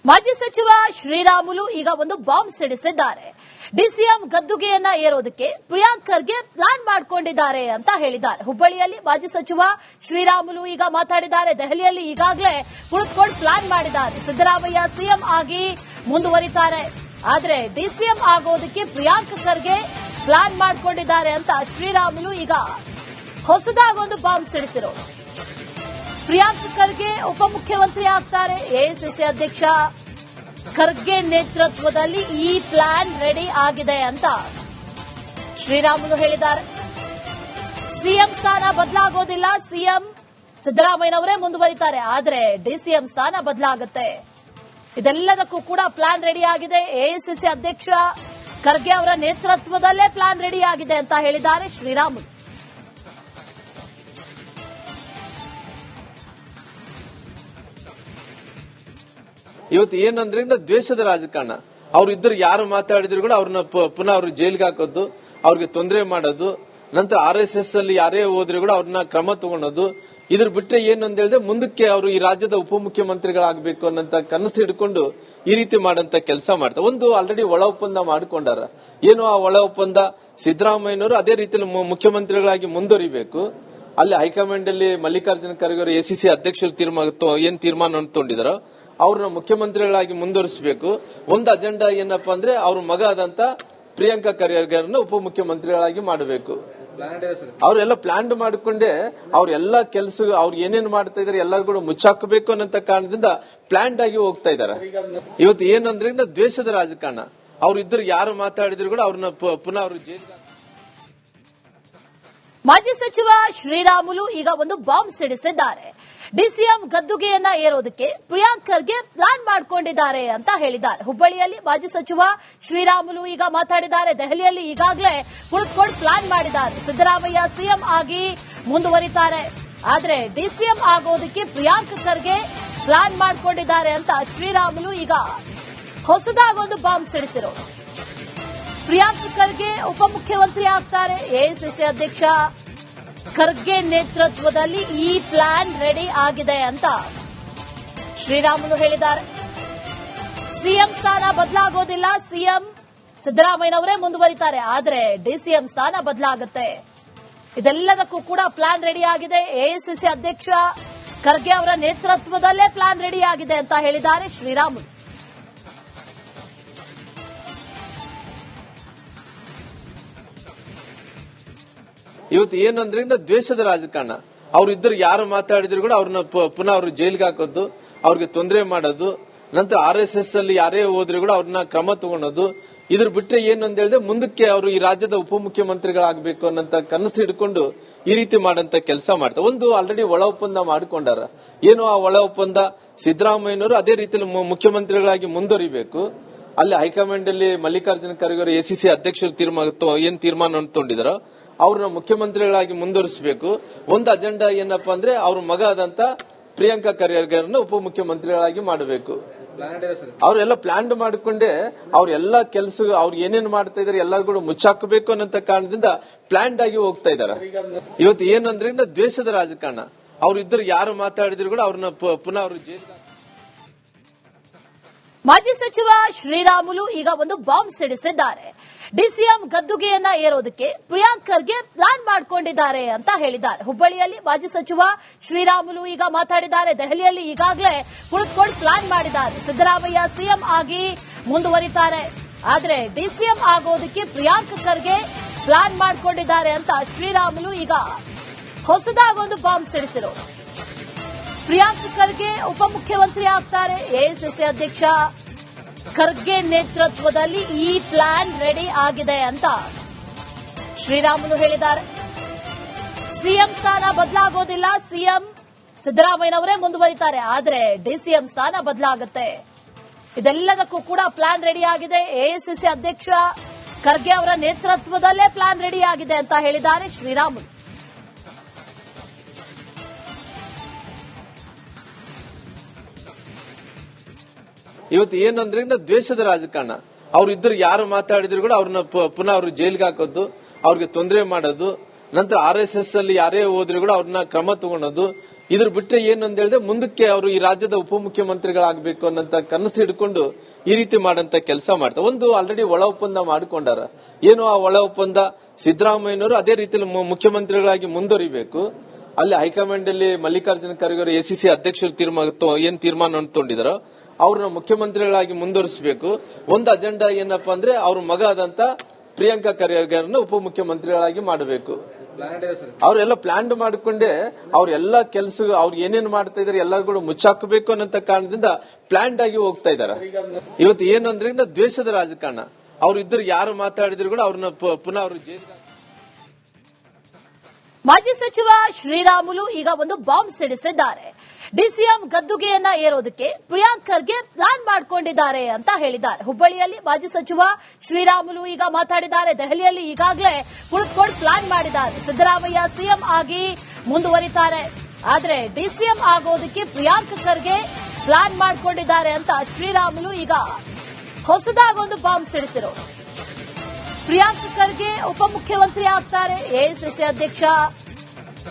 ಮಾಜಿ ಸಚಿವ ಶ್ರೀರಾಮುಲು ಈಗ ಒಂದು ಬಾಂಬ್ ಸಿಡಿಸಿದ್ದಾರೆ. ಡಿಸಿಎಂ ಗದ್ದುಗೆಯನ್ನ ಏರೋದಕ್ಕೆ ಪ್ರಿಯಾಂಕ್ ಖರ್ಗೆ ಪ್ಲಾನ್ ಮಾಡಿಕೊಂಡಿದ್ದಾರೆ ಅಂತ ಹೇಳಿದ್ದಾರೆ. ಹುಬ್ಬಳ್ಳಿಯಲ್ಲಿ ಮಾಜಿ ಸಚಿವ ಶ್ರೀರಾಮುಲು ಈಗ ಮಾತಾಡಿದ್ದಾರೆ. ದೆಹಲಿಯಲ್ಲಿ ಈಗಾಗಲೇ ಕುಳಿತುಕೊಂಡು ಪ್ಲಾನ್ ಮಾಡಿದ್ದಾರೆ. ಸಿದ್ದರಾಮಯ್ಯ ಸಿಎಂ ಆಗಿ ಮುಂದುವರಿತಾರೆ, ಆದ್ರೆ ಡಿಸಿಎಂ ಆಗೋದಕ್ಕೆ ಪ್ರಿಯಾಂಕ್ ಖರ್ಗೆ ಪ್ಲಾನ್ ಮಾಡಿಕೊಂಡಿದ್ದಾರೆ ಅಂತ ಶ್ರೀರಾಮುಲು ಈಗ ಹೊಸದಾಗಿ ಒಂದು ಬಾಂಬ್ ಸಿಡಿಸಿರೋದು. ಪ್ರಿಯಾಂಕ್ ಖರ್ಗೆ ಉಪಮುಖ್ಯಮಂತ್ರಿ ಆಗ್ತಾರೆ. ಎಐಸಿಸಿ ಅಧ್ಯಕ್ಷ ಖರ್ಗೆ ನೇತೃತ್ವದಲ್ಲಿ ಈ ಪ್ಲಾನ್ ರೆಡಿ ಆಗಿದೆ ಅಂತ ಶ್ರೀರಾಮುಲು ಹೇಳಿದ್ದಾರೆ. ಸಿಎಂ ಸ್ಥಾನ ಬದಲಾಗೋದಿಲ್ಲ, ಸಿಎಂ ಸಿದ್ದರಾಮಯ್ಯನವರೇ ಮುಂದುವರಿತಾರೆ, ಆದರೆ ಡಿಸಿಎಂ ಸ್ಥಾನ ಬದಲಾಗುತ್ತೆ. ಇದೆಲ್ಲದಕ್ಕೂ ಕೂಡ ಪ್ಲಾನ್ ರೆಡಿ ಆಗಿದೆ. ಎಐಸಿಸಿ ಅಧ್ಯಕ್ಷ ಖರ್ಗೆ ಅವರ ನೇತೃತ್ವದಲ್ಲೇ ಪ್ಲಾನ್ ರೆಡಿ ಆಗಿದೆ ಅಂತ ಹೇಳಿದ್ದಾರೆ ಶ್ರೀರಾಮುಲು. ಇವತ್ತು ಏನಂದ್ರೆ ದ್ವೇಷದ ರಾಜಕಾರಣ. ಅವ್ರು ಇద్దರು ಯಾರು ಮಾತಾಡಿದ್ರು ಕೂಡ ಅವ್ರನ್ನ ಪುನಃ ಅವ್ರ ಜೈಲ್ಗೆ ಹಾಕೋದು, ಅವ್ರಿಗೆ ತೊಂದರೆ ಮಾಡೋದು, ನಂತರ RSS ಅಲ್ಲಿ ಯಾರೇ ಹೋದ್ರು ಕೂಡ ಅವ್ರನ್ನ ಕ್ರಮ ತಗೊಳೋದು. ಇದ್ರ ಬಿಟ್ರೆ ಏನಂತ ಹೇಳಿದ್ರೆ ಮುಂದಕ್ಕೆ ಅವರು ಈ ರಾಜ್ಯದ ಉಪಮುಖ್ಯಮಂತ್ರಿಗಳಾಗಬೇಕು ಅನ್ನೋಂತ ಕನಸು ಹಿಡ್ಕೊಂಡು ಈ ರೀತಿ ಮಾಡಂತ ಕೆಲಸ ಮಾಡ್ತಾರೆ. ಒಂದು ಆಲ್ರೆಡಿ ಒಳ ಒಪ್ಪಂದ ಮಾಡಿಕೊಂಡಾರ. ಏನು ಆ ಒಳ ಒಪ್ಪಂದ, ಸಿದ್ದರಾಮಯ್ಯನವರು ಅದೇ ರೀತಿಯಲ್ಲಿ ಮುಖ್ಯಮಂತ್ರಿಗಳಾಗಿ ಮುಂದುವರಿಬೇಕು. ಅಲ್ಲಿ ಹೈಕಮಾಂಡ್ ಅಲ್ಲಿ ಮಲ್ಲಿಕಾರ್ಜುನ ಖರ್ಗೆ ಅವರು ಎಸಿಸಿ ಅಧ್ಯಕ್ಷರು ಏನ್ ತೀರ್ಮಾನ ತಗೊಂಡಿದಾರೋ ಅವ್ರನ್ನ ಮುಖ್ಯಮಂತ್ರಿಗಳಾಗಿ ಮುಂದುವರಿಸಬೇಕು. ಒಂದು ಅಜೆಂಡಾ ಏನಪ್ಪಾ ಅಂದ್ರೆ ಅವ್ರ ಮಗ ಆದಂತ ಪ್ರಿಯಾಂಕಾ ಖರ್ಗೆರನ್ನ ಉಪಮುಖ್ಯಮಂತ್ರಿಗಳಾಗಿ ಮಾಡಬೇಕು. ಅವ್ರೆಲ್ಲ ಪ್ಲಾನ್ ಮಾಡಿಕೊಂಡೆ ಅವ್ರೆಲ್ಲ ಕೆಲಸ ಅವ್ರು ಏನೇನ್ ಮಾಡ್ತಾ ಇದಾರೆ ಎಲ್ಲರೂ ಕೂಡ ಮುಚ್ಚಾಕಬೇಕು ಅನ್ನೋ ಕಾರಣದಿಂದ ಪ್ಲಾನ್ ಆಗಿ ಹೋಗ್ತಾ ಇದಾರೆ. ಇವತ್ತು ಏನಂದ್ರೆ ದ್ವೇಷದ ರಾಜಕಾರಣ. ಅವ್ರು ಇద్దರು ಯಾರು ಮಾತಾಡಿದ್ರು ಕೂಡ ಅವ್ರನ್ನ ಪುನಃ ಅವ್ರ ಜೈಲಿಗೆ. ಮಾಜಿ ಸಚಿವ ಶ್ರೀರಾಮುಲು ಈಗ ಒಂದು ಬಾಂಬ್ ಸಿಡಿಸಿದ್ದಾರೆ. ಡಿಸಿಎಂ ಗದ್ದುಗೆಯನ್ನ ಏರೋದಕ್ಕೆ ಪ್ರಿಯಾಂಕ್ ಖರ್ಗೆ ಪ್ಲಾನ್ ಮಾಡಿಕೊಂಡಿದ್ದಾರೆ ಅಂತ ಹೇಳಿದ್ದಾರೆ. ಹುಬ್ಬಳ್ಳಿಯಲ್ಲಿ ಮಾಜಿ ಸಚಿವ ಶ್ರೀರಾಮುಲು ಈಗ ಮಾತಾಡಿದ್ದಾರೆ. ದೆಹಲಿಯಲ್ಲಿ ಈಗಾಗಲೇ ಕುಳಿತುಕೊಂಡು ಪ್ಲಾನ್ ಮಾಡಿದ್ದಾರೆ. ಸಿದ್ದರಾಮಯ್ಯ ಸಿಎಂ ಆಗಿ ಮುಂದುವರಿತಾರೆ, ಆದ್ರೆ ಡಿಸಿಎಂ ಆಗೋದಕ್ಕೆ ಪ್ರಿಯಾಂಕ್ ಖರ್ಗೆ ಪ್ಲಾನ್ ಮಾಡಿಕೊಂಡಿದ್ದಾರೆ ಅಂತ ಶ್ರೀರಾಮುಲು ಈಗ ಹೊಸದಾಗಿ ಒಂದು ಬಾಂಬ್ ಸಿಡಿಸಿರೋದು. ಪ್ರಿಯಾಂಕ್ ಖರ್ಗೆ ಉಪಮುಖ್ಯಮಂತ್ರಿ ಆಗ್ತಾರೆ. ಎಐಸಿಸಿ ಅಧ್ಯಕ್ಷ ಖರ್ಗೆ ನೇತೃತ್ವದಲ್ಲಿ ಈ ಪ್ಲಾನ್ ರೆಡಿ ಆಗಿದೆ ಅಂತ ಶ್ರೀರಾಮುಲು ಹೇಳಿದ್ದಾರೆ. ಸಿಎಂ ಸ್ಥಾನ ಬದಲಾಗೋದಿಲ್ಲ, ಸಿಎಂ ಸಿದ್ದರಾಮಯ್ಯನವರೇ ಮುಂದುವರಿತಾರೆ, ಆದರೆ ಡಿಸಿಎಂ ಸ್ಥಾನ ಬದಲಾಗುತ್ತೆ. ಇದೆಲ್ಲದಕ್ಕೂ ಕೂಡ ಪ್ಲಾನ್ ರೆಡಿ ಆಗಿದೆ. ಎಐಸಿಸಿ ಅಧ್ಯಕ್ಷ ಖರ್ಗೆ ಅವರ ನೇತೃತ್ವದಲ್ಲೇ ಪ್ಲಾನ್ ರೆಡಿ ಆಗಿದೆ ಅಂತ ಹೇಳಿದ್ದಾರೆ ಶ್ರೀರಾಮುಲು. ಇವತ್ತು ಏನಂದ್ರೆ ದ್ವೇಷದ ರಾಜಕಾರಣ. ಅವ್ರು ಇద్దರು ಯಾರು ಮಾತಾಡಿದ್ರು ಕೂಡ ಅವ್ರನ್ನ ಪುನಃ ಅವ್ರ ಜೈಲ್ಗೆ ಹಾಕೋದು, ಅವ್ರಿಗೆ ತೊಂದರೆ ಮಾಡೋದು, ನಂತರ RSS ಅಲ್ಲಿ ಯಾರೇ ಹೋದ್ರು ಕೂಡ ಅವ್ರನ್ನ ಕ್ರಮ ತಗೊಳೋದು. ಇದ್ರ ಬಿಟ್ರೆ ಏನಂತ ಹೇಳಿದ್ರೆ ಮುಂದಕ್ಕೆ ಅವರು ಈ ರಾಜ್ಯದ ಉಪಮುಖ್ಯಮಂತ್ರಿಗಳಾಗಬೇಕು ಅನ್ನೋ ಕನಸು ಹಿಡ್ಕೊಂಡು ಈ ರೀತಿ ಮಾಡಂತ ಕೆಲಸ ಮಾಡ್ತಾರೆ. ಒಂದು ಆಲ್ರೆಡಿ ಒಳ ಒಪ್ಪಂದ ಮಾಡಿಕೊಂಡಾರ. ಏನು ಆ ಒಳ ಒಪ್ಪಂದ, ಸಿದ್ದರಾಮಯ್ಯನವರು ಅದೇ ರೀತಿಯಲ್ಲಿ ಮುಖ್ಯಮಂತ್ರಿಗಳಾಗಿ ಮುಂದುವರಿಬೇಕು. ಅಲ್ಲಿ ಹೈಕಮಾಂಡ್ ಅಲ್ಲಿ ಮಲ್ಲಿಕಾರ್ಜುನ ಖರ್ಗೆ ಅವರು ಎಸಿಸಿ ಅಧ್ಯಕ್ಷರು ಏನ್ ತೀರ್ಮಾನ ತಗೊಂಡಿದಾರೋ ಅವ್ರನ್ನ ಮುಖ್ಯಮಂತ್ರಿಗಳಾಗಿ ಮುಂದುವರಿಸಬೇಕು. ಒಂದು ಅಜೆಂಡಾ ಏನಪ್ಪಾ ಅಂದ್ರೆ ಅವ್ರ ಮಗ ಆದಂತ ಪ್ರಿಯಾಂಕಾ ಖರ್ಗೆರನ್ನ ಉಪಮುಖ್ಯಮಂತ್ರಿಗಳಾಗಿ ಮಾಡಬೇಕು. ಅವ್ರೆಲ್ಲ ಪ್ಲಾನ್ ಮಾಡಿಕೊಂಡೆ ಅವ್ರೆಲ್ಲ ಕೆಲಸ ಅವ್ರು ಏನೇನ್ ಮಾಡ್ತಾ ಇದಾರೆ ಎಲ್ಲರೂ ಕೂಡ ಮುಚ್ಚಾಕಬೇಕು ಅನ್ನೋ ಕಾರಣದಿಂದ ಪ್ಲಾನ್ ಆಗಿ ಹೋಗ್ತಾ ಇದಾರೆ. ಇವತ್ತು ಏನಂದ್ರೆ ದ್ವೇಷದ ರಾಜಕಾರಣ. ಅವ್ರು ಇద్దರು ಯಾರು ಮಾತಾಡಿದ್ರು ಕೂಡ ಅವ್ರನ್ನ ಪುನಃ ಅವ್ರ ಜೈಲಿಗೆ. ಮಾಜಿ ಸಚಿವ ಶ್ರೀರಾಮುಲು ಈಗ ಒಂದು ಬಾಂಬ್ ಸಿಡಿಸಿದ್ದಾರೆ. ಡಿಸಿಎಂ ಗದ್ದುಗೆಯನ್ನ ಏರೋದಕ್ಕೆ ಪ್ರಿಯಾಂಕ್ ಖರ್ಗೆ ಪ್ಲಾನ್ ಮಾಡಿಕೊಂಡಿದ್ದಾರೆ ಅಂತ ಹೇಳಿದ್ದಾರೆ. ಹುಬ್ಬಳ್ಳಿಯಲ್ಲಿ ಮಾಜಿ ಸಚಿವ ಶ್ರೀರಾಮುಲು ಈಗ ಮಾತಾಡಿದ್ದಾರೆ. ದೆಹಲಿಯಲ್ಲಿ ಈಗಾಗಲೇ ಕುಳಿತುಕೊಂಡು ಪ್ಲಾನ್ ಮಾಡಿದ್ದಾರೆ. ಸಿದ್ದರಾಮಯ್ಯ ಸಿಎಂ ಆಗಿ ಮುಂದುವರಿತಾರೆ, ಆದ್ರೆ ಡಿಸಿಎಂ ಆಗೋದಕ್ಕೆ ಪ್ರಿಯಾಂಕ್ ಖರ್ಗೆ ಪ್ಲಾನ್ ಮಾಡಿಕೊಂಡಿದ್ದಾರೆ ಅಂತ ಶ್ರೀರಾಮುಲು ಈಗ ಹೊಸದಾಗಿ ಒಂದು ಬಾಂಬ್ ಸಿಡಿಸಿರೋದು. ಪ್ರಿಯಾಂಕ್ ಖರ್ಗೆ ಉಪಮುಖ್ಯಮಂತ್ರಿ ಆಗ್ತಾರೆ. ಎಐಸಿಸಿ ಅಧ್ಯಕ್ಷ ಖರ್ಗೆ ನೇತೃತ್ವದಲ್ಲಿ ಈ ಪ್ಲಾನ್ ರೆಡಿ ಆಗಿದೆ ಅಂತ ಶ್ರೀರಾಮುಲು ಹೇಳಿದ್ದಾರೆ. ಸಿಎಂ ಸ್ಥಾನ ಬದಲಾಗೋದಿಲ್ಲ, ಸಿಎಂ ಸಿದ್ದರಾಮಯ್ಯನವರೇ ಮುಂದುವರಿತಾರೆ, ಆದರೆ ಡಿಸಿಎಂ ಸ್ಥಾನ ಬದಲಾಗುತ್ತೆ. ಇದೆಲ್ಲದಕ್ಕೂ ಕೂಡ ಪ್ಲಾನ್ ರೆಡಿ ಆಗಿದೆ. ಎಐಸಿಸಿ ಅಧ್ಯಕ್ಷ ಖರ್ಗೆ ಅವರ ನೇತೃತ್ವದಲ್ಲೇ ಪ್ಲಾನ್ ರೆಡಿ ಆಗಿದೆ ಅಂತ ಹೇಳಿದ್ದಾರೆ ಶ್ರೀರಾಮುಲು. ಇವತ್ತು ಏನಂದ್ರೆ ದ್ವೇಷದ ರಾಜಕಾರಣ. ಅವ್ರು ಇద్దರು ಯಾರು ಮಾತಾಡಿದ್ರು ಕೂಡ ಅವ್ರನ್ನ ಪುನಃ ಅವ್ರ ಜೈಲ್ಗೆ ಹಾಕೋದು, ಅವ್ರಿಗೆ ತೊಂದರೆ ಮಾಡೋದು, ನಂತರ RSS ಅಲ್ಲಿ ಯಾರೇ ಹೋದ್ರು ಕೂಡ ಅವ್ರನ್ನ ಕ್ರಮ ತಗೊಳೋದು. ಇದ್ರ ಬಿಟ್ರೆ ಏನು ಅಂತ ಹೇಳಿದ್ರೆ ಮುಂದಕ್ಕೆ ಅವರು ಈ ರಾಜ್ಯದ ಉಪಮುಖ್ಯಮಂತ್ರಿಗಳಾಗಬೇಕು ಅನ್ನೋಂತ ಕನಸು ಹಿಡ್ಕೊಂಡು ಈ ರೀತಿ ಮಾಡಂತ ಕೆಲಸ ಮಾಡ್ತಾರೆ. ಒಂದು ಆಲ್ರೆಡಿ ಒಳ ಒಪ್ಪಂದ ಮಾಡಿಕೊಂಡಾರ. ಏನು ಆ ಒಳ ಒಪ್ಪಂದ, ಸಿದ್ದರಾಮಯ್ಯನವರು ಅದೇ ರೀತಿಯಲ್ಲಿ ಮುಖ್ಯಮಂತ್ರಿಗಳಾಗಿ ಮುಂದುವರಿಬೇಕು. ಅಲ್ಲಿ ಹೈಕಮಾಂಡ್ ಅಲ್ಲಿ ಮಲ್ಲಿಕಾರ್ಜುನ ಖರ್ಗೆ ಎಸಿಸಿ ಅಧ್ಯಕ್ಷರು ಏನ್ ತೀರ್ಮಾನ ತಗೊಂಡಿದಾರೋ ಅವ್ರನ್ನ ಮುಖ್ಯಮಂತ್ರಿಗಳಾಗಿ ಮುಂದುವರಿಸಬೇಕು. ಒಂದು ಅಜೆಂಡಾ ಏನಪ್ಪಾ ಅಂದ್ರೆ ಅವ್ರ ಮಗ ಆದಂತ ಪ್ರಿಯಾಂಕಾ ಖರ್ಗೆರನ್ನ ಉಪಮುಖ್ಯಮಂತ್ರಿಗಳಾಗಿ ಮಾಡಬೇಕು. ಅವರೆಲ್ಲ ಪ್ಲಾನ್ ಮಾಡಿಕೊಂಡೆ ಅವ್ರೆಲ್ಲ ಕೆಲಸ ಅವ್ರು ಏನೇನು ಮಾಡ್ತಾ ಇದಾರೆ ಎಲ್ಲರೂ ಕೂಡ ಮುಚ್ಚಾಕಬೇಕು ಅನ್ನೋ ಕಾರಣದಿಂದ ಪ್ಲಾನ್ ಆಗಿ ಹೋಗ್ತಾ ಇದಾರೆ. ಇವತ್ತು ಏನಂದ್ರೆ ದ್ವೇಷದ ರಾಜಕಾರಣ. ಅವ್ರು ಇದ್ರು ಯಾರು ಮಾತಾಡಿದ್ರು ಕೂಡ ಅವ್ರನ್ನ ಪುನಃ ಅವರು ಜೈಲಿಗೆ. ಮಾಜಿ ಸಚಿವ ಶ್ರೀರಾಮುಲು ಈಗ ಒಂದು ಬಾಂಬ್ ಸಿಡಿಸಿದ್ದಾರೆ. ಡಿಸಿಎಂ ಗದ್ದುಗೆಯನ್ನ ಏರೋದಕ್ಕೆ ಪ್ರಿಯಾಂಕ್ ಖರ್ಗೆ ಪ್ಲಾನ್ ಮಾಡಿಕೊಂಡಿದ್ದಾರೆ ಅಂತ ಹೇಳಿದ್ದಾರೆ. ಹುಬ್ಬಳ್ಳಿಯಲ್ಲಿ ಮಾಜಿ ಸಚಿವ ಶ್ರೀರಾಮುಲು ಈಗ ಮಾತಾಡಿದ್ದಾರೆ. ದೆಹಲಿಯಲ್ಲಿ ಈಗಾಗಲೇ ಕುಳಿತುಕೊಂಡು ಪ್ಲಾನ್ ಮಾಡಿದ್ದಾರೆ. ಸಿದ್ದರಾಮಯ್ಯ ಸಿಎಂ ಆಗಿ ಮುಂದುವರಿತಾರೆ, ಆದ್ರೆ ಡಿಸಿಎಂ ಆಗೋದಕ್ಕೆ ಪ್ರಿಯಾಂಕ್ ಖರ್ಗೆ ಪ್ಲಾನ್ ಮಾಡಿಕೊಂಡಿದ್ದಾರೆ ಅಂತ ಶ್ರೀರಾಮುಲು ಈಗ ಹೊಸದಾಗಿ ಒಂದು ಬಾಂಬ್ ಸಿಡಿಸಿರೋದು. ಪ್ರಿಯಾಂಕ್ ಖರ್ಗೆ ಉಪಮುಖ್ಯಮಂತ್ರಿ ಆಗ್ತಾರೆ. ಎಐಸಿಸಿ ಅಧ್ಯಕ್ಷ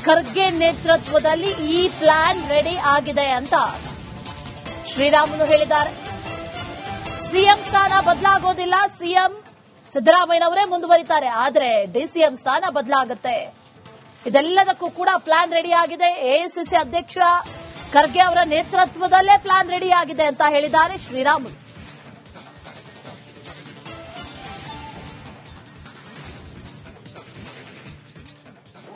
ಖರ್ಗೆ ನೇತೃತ್ವದಲ್ಲಿ ಈ ಪ್ಲಾನ್ ರೆಡಿ ಆಗಿದೆ ಅಂತ ಶ್ರೀರಾಮುಲು ಹೇಳಿದ್ದಾರೆ. ಸಿಎಂ ಸ್ಥಾನ ಬದಲಾಗೋದಿಲ್ಲ, ಸಿಎಂ ಸಿದ್ದರಾಮಯ್ಯನವರೇ ಮುಂದುವರಿತಾರೆ, ಆದ್ರೆ ಡಿಸಿಎಂ ಸ್ಥಾನ ಬದಲಾಗುತ್ತೆ. ಇದೆಲ್ಲದಕ್ಕೂ ಕೂಡ ಪ್ಲಾನ್ ರೆಡಿ ಆಗಿದೆ. ಎಐಸಿಸಿ ಅಧ್ಯಕ್ಷ ಖರ್ಗೆ ಅವರ ನೇತೃತ್ವದಲ್ಲೇ ಪ್ಲಾನ್ ರೆಡಿ ಆಗಿದೆ ಅಂತ ಹೇಳಿದ್ದಾರೆ ಶ್ರೀರಾಮುಲು.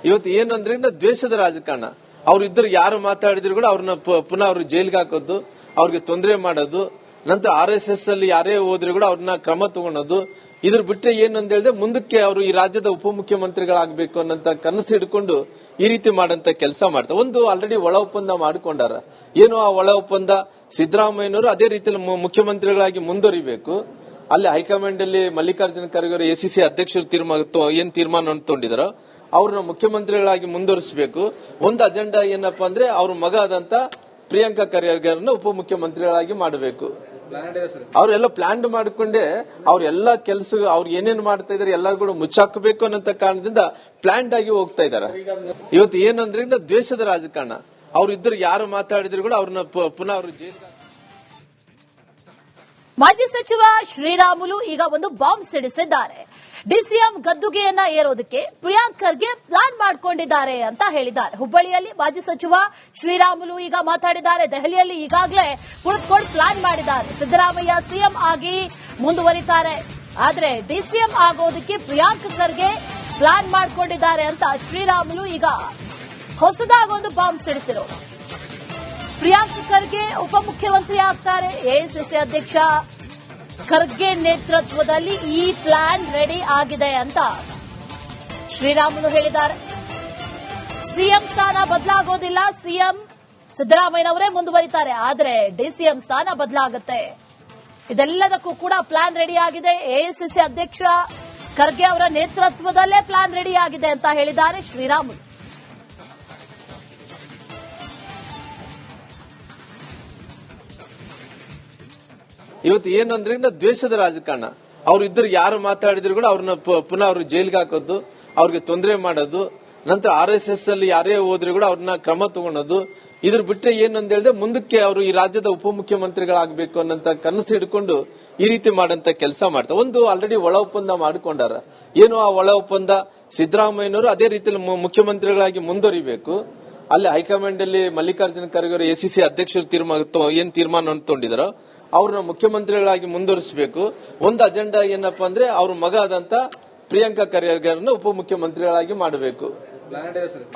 ಇವತ್ತು ಏನಂದ್ರೆ ದ್ವೇಷದ ರಾಜಕಾರಣ. ಅವ್ರು ಇದ್ರು ಯಾರು ಮಾತಾಡಿದ್ರು ಕೂಡ ಅವ್ರನ್ನ ಪುನಃ ಅವರು ಜೈಲಿಗೆ ಹಾಕೋದು, ಅವ್ರಿಗೆ ತೊಂದರೆ ಮಾಡೋದು, ನಂತರ RSS ಅಲ್ಲಿ ಯಾರೇ ಹೋದ್ರು ಕೂಡ ಅವ್ರನ್ನ ಕ್ರಮ ತಗೊಳೋದು. ಇದ್ರ ಬಿಟ್ರೆ ಏನು ಅಂತ ಹೇಳಿದ್ರೆ ಮುಂದಕ್ಕೆ ಅವರು ಈ ರಾಜ್ಯದ ಉಪಮುಖ್ಯಮಂತ್ರಿಗಳಾಗಬೇಕು ಅನ್ನೋಂತ ಕನಸು ಹಿಡ್ಕೊಂಡು ಈ ರೀತಿ ಮಾಡಂತ ಕೆಲಸ ಮಾಡ್ತಾರೆ. ಒಂದು ಆಲ್ರೆಡಿ ಒಳ ಒಪ್ಪಂದ ಮಾಡಿಕೊಂಡಾರ. ಏನು ಆ ಒಳ ಒಪ್ಪಂದ, ಸಿದ್ದರಾಮಯ್ಯನವರು ಅದೇ ರೀತಿಯಲ್ಲಿ ಮುಖ್ಯಮಂತ್ರಿಗಳಾಗಿ ಮುಂದುವರಿಬೇಕು. ಅಲ್ಲಿ ಹೈಕಮಾಂಡ್ ಅಲ್ಲಿ ಮಲ್ಲಿಕಾರ್ಜುನ ಖರ್ಗೆ ಎಸಿಸಿ ಅಧ್ಯಕ್ಷರು ಏನ್ ತೀರ್ಮಾನ ತಗೊಂಡಿದಾರೋ ಅವ್ರನ್ನ ಮುಖ್ಯಮಂತ್ರಿಗಳಾಗಿ ಮುಂದುವರಿಸಬೇಕು. ಒಂದು ಅಜೆಂಡಾ ಏನಪ್ಪಾ ಅಂದ್ರೆ ಅವ್ರ ಮಗ ಆದಂತ ಪ್ರಿಯಾಂಕಾ ಖರ್ಗೆರನ್ನ ಉಪಮುಖ್ಯಮಂತ್ರಿಗಳಾಗಿ ಮಾಡಬೇಕು. ಅವರೆಲ್ಲ ಪ್ಲಾನ್ ಮಾಡಿಕೊಂಡೆ ಅವ್ರೆಲ್ಲ ಕೆಲಸ ಅವ್ರು ಏನೇನು ಮಾಡ್ತಾ ಇದಾರೆ ಎಲ್ಲರೂ ಕೂಡ ಮುಚ್ಚಾಕಬೇಕು ಅನ್ನೋ ಕಾರಣದಿಂದ ಪ್ಲಾನ್ ಆಗಿ ಹೋಗ್ತಾ ಇದಾರೆ. ಇವತ್ತು ಏನಂದ್ರೆ ದ್ವೇಷದ ರಾಜಕಾರಣ. ಅವ್ರು ಇದ್ರು ಯಾರು ಮಾತಾಡಿದ್ರು ಕೂಡ ಅವ್ರನ್ನ ಪುನಃ ಅವರು ಜೈಲಿಗೆ. ಮಾಜಿ ಸಚಿವ ಶ್ರೀರಾಮುಲು ಈಗ ಒಂದು ಬಾಂಬ್ ಸಿಡಿಸಿದ್ದಾರೆ. ಡಿಸಿಎಂ ಗದ್ದುಗೆಯನ್ನ ಏರೋದಕ್ಕೆ ಪ್ರಿಯಾಂಕ್ ಖರ್ಗೆ ಪ್ಲಾನ್ ಮಾಡಿಕೊಂಡಿದ್ದಾರೆ ಅಂತ ಹೇಳಿದ್ದಾರೆ. ಹುಬ್ಬಳ್ಳಿಯಲ್ಲಿ ಮಾಜಿ ಸಚಿವ ಶ್ರೀರಾಮುಲು ಈಗ ಮಾತಾಡಿದ್ದಾರೆ. ದೆಹಲಿಯಲ್ಲಿ ಈಗಾಗಲೇ ಕುಳಿತುಕೊಂಡು ಪ್ಲಾನ್ ಮಾಡಿದ್ದಾರೆ. ಸಿದ್ದರಾಮಯ್ಯ ಸಿಎಂ ಆಗಿ ಮುಂದುವರಿತಾರೆ, ಆದ್ರೆ ಡಿಸಿಎಂ ಆಗೋದಕ್ಕೆ ಪ್ರಿಯಾಂಕ್ ಖರ್ಗೆ ಪ್ಲಾನ್ ಮಾಡಿಕೊಂಡಿದ್ದಾರೆ ಅಂತ ಶ್ರೀರಾಮುಲು ಈಗ ಹೊಸದಾಗಿ ಒಂದು ಬಾಂಬ್ ಸಿಡಿಸಿರೋದು. ಪ್ರಿಯಾಂಕ್ ಖರ್ಗೆ ಉಪಮುಖ್ಯಮಂತ್ರಿ ಆಗ್ತಾರೆ. ಎಐಸಿಸಿ ಅಧ್ಯಕ್ಷ ಖರ್ಗೆ ನೇತೃತ್ವದಲ್ಲಿ ಈ ಪ್ಲಾನ್ ರೆಡಿ ಆಗಿದೆ ಅಂತ ಶ್ರೀರಾಮುಲು ಹೇಳಿದ್ದಾರೆ. ಸಿಎಂ ಸ್ಥಾನ ಬದಲಾಗೋದಿಲ್ಲ, ಸಿಎಂ ಸಿದ್ದರಾಮಯ್ಯನವರೇ ಮುಂದುವರಿತಾರೆ, ಆದ್ರೆ ಡಿಸಿಎಂ ಸ್ಥಾನ ಬದಲಾಗುತ್ತೆ. ಇದೆಲ್ಲದಕ್ಕೂ ಕೂಡ ಪ್ಲಾನ್ ರೆಡಿ ಆಗಿದೆ. ಎಐಸಿಸಿ ಅಧ್ಯಕ್ಷ ಖರ್ಗೆ ಅವರ ನೇತೃತ್ವದಲ್ಲೇ ಪ್ಲಾನ್ ರೆಡಿ ಆಗಿದೆ ಅಂತ ಹೇಳಿದ್ದಾರೆ ಶ್ರೀರಾಮುಲು. ಇವತ್ತು ಏನಂದ್ರೆ ದ್ವೇಷದ ರಾಜಕಾರಣ. ಅವ್ರು ಇದ್ರು ಯಾರು ಮಾತಾಡಿದ್ರು ಕೂಡ ಅವ್ರನ್ನ ಪುನಃ ಅವರು ಜೈಲಿಗೆ ಹಾಕೋದು, ಅವ್ರಿಗೆ ತೊಂದರೆ ಮಾಡೋದು, ನಂತರ RSS ಅಲ್ಲಿ ಯಾರೇ ಹೋದ್ರು ಕೂಡ ಅವ್ರನ್ನ ಕ್ರಮ ತಗೊಳೋದು. ಇದ್ರ ಬಿಟ್ರೆ ಏನು ಅಂತ ಹೇಳಿದ್ರೆ ಮುಂದಕ್ಕೆ ಅವರು ಈ ರಾಜ್ಯದ ಉಪಮುಖ್ಯಮಂತ್ರಿಗಳಾಗಬೇಕು ಅನ್ನೋ ಕನಸು ಹಿಡ್ಕೊಂಡು ಈ ರೀತಿ ಮಾಡಂತ ಕೆಲಸ ಮಾಡ್ತಾರೆ. ಒಂದು ಆಲ್ರೆಡಿ ಒಳ ಒಪ್ಪಂದ ಮಾಡಿಕೊಂಡಾರ. ಏನು ಆ ಒಳ ಒಪ್ಪಂದ, ಸಿದ್ದರಾಮಯ್ಯನವರು ಅದೇ ರೀತಿಯಲ್ಲಿ ಮುಖ್ಯಮಂತ್ರಿಗಳಾಗಿ ಮುಂದುವರಿಬೇಕು. ಅಲ್ಲಿ ಹೈಕಮಾಂಡ್ ಅಲ್ಲಿ ಮಲ್ಲಿಕಾರ್ಜುನ ಖರ್ಗೆ ಎಸಿಸಿ ಅಧ್ಯಕ್ಷರು ಏನ್ ತೀರ್ಮಾನ ತಗೊಂಡಿದಾರೋ ಅವ್ರನ್ನ ಮುಖ್ಯಮಂತ್ರಿಗಳಾಗಿ ಮುಂದುವರಿಸಬೇಕು. ಒಂದು ಅಜೆಂಡಾ ಏನಪ್ಪಾ ಅಂದ್ರೆ ಅವ್ರ ಮಗ ಆದಂತ ಪ್ರಿಯಾಂಕಾ ಖರ್ಗೆರನ್ನ ಉಪಮುಖ್ಯಮಂತ್ರಿಗಳಾಗಿ ಮಾಡಬೇಕು.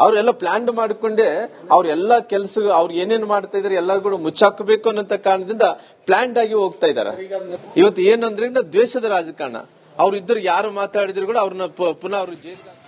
ಅವರೆಲ್ಲ ಪ್ಲಾನ್ ಮಾಡಿಕೊಂಡೆ ಅವ್ರೆಲ್ಲ ಕೆಲಸ ಅವ್ರು ಏನೇನು ಮಾಡ್ತಾ ಇದಾರೆ ಎಲ್ಲರೂ ಕೂಡ ಮುಚ್ಚಾಕಬೇಕು ಅನ್ನೋ ಕಾರಣದಿಂದ ಪ್ಲಾನ್ ಆಗಿ ಹೋಗ್ತಾ ಇದಾರೆ. ಇವತ್ತು ಏನಂದ್ರೆ ದ್ವೇಷದ ರಾಜಕಾರಣ. ಅವ್ರು ಇದ್ರು ಯಾರು ಮಾತಾಡಿದ್ರು ಕೂಡ ಅವ್ರನ್ನ ಪುನಃ ಅವರು ಜೈಲಿಗೆ